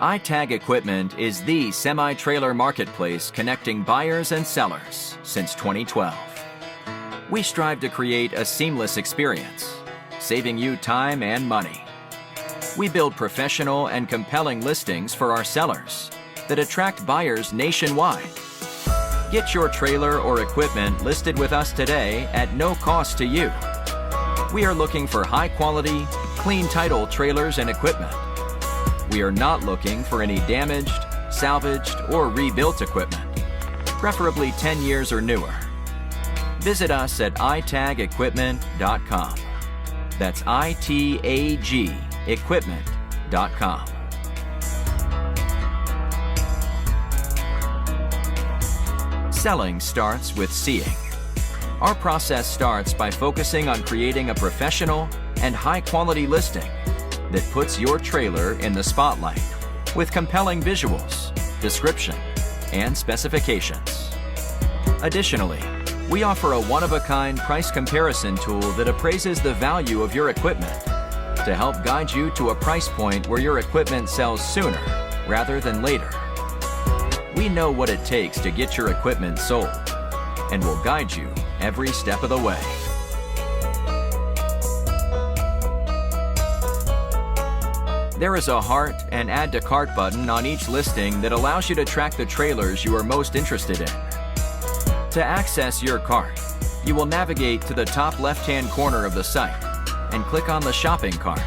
iTag Equipment is the semi-trailer marketplace connecting buyers and sellers since 2012. We strive to create a seamless experience, saving you time and money. We build professional and compelling listings for our sellers that attract buyers nationwide. Get your trailer or equipment listed with us today at no cost to you. We are looking for high-quality, clean title trailers and equipment. We are not looking for any damaged, salvaged, or rebuilt equipment, preferably 10 years or newer. Visit us at itagequipment.com. That's ITAG equipment.com. Selling starts with seeing. Our process starts by focusing on creating a professional and high-quality listing that puts your trailer in the spotlight with compelling visuals, description, and specifications. Additionally, we offer a one-of-a-kind price comparison tool that appraises the value of your equipment to help guide you to a price point where your equipment sells sooner rather than later. We know what it takes to get your equipment sold and will guide you every step of the way. There is a heart and add to cart button on each listing that allows you to track the trailers you are most interested in. To access your cart, you will navigate to the top left-hand corner of the site and click on the shopping cart.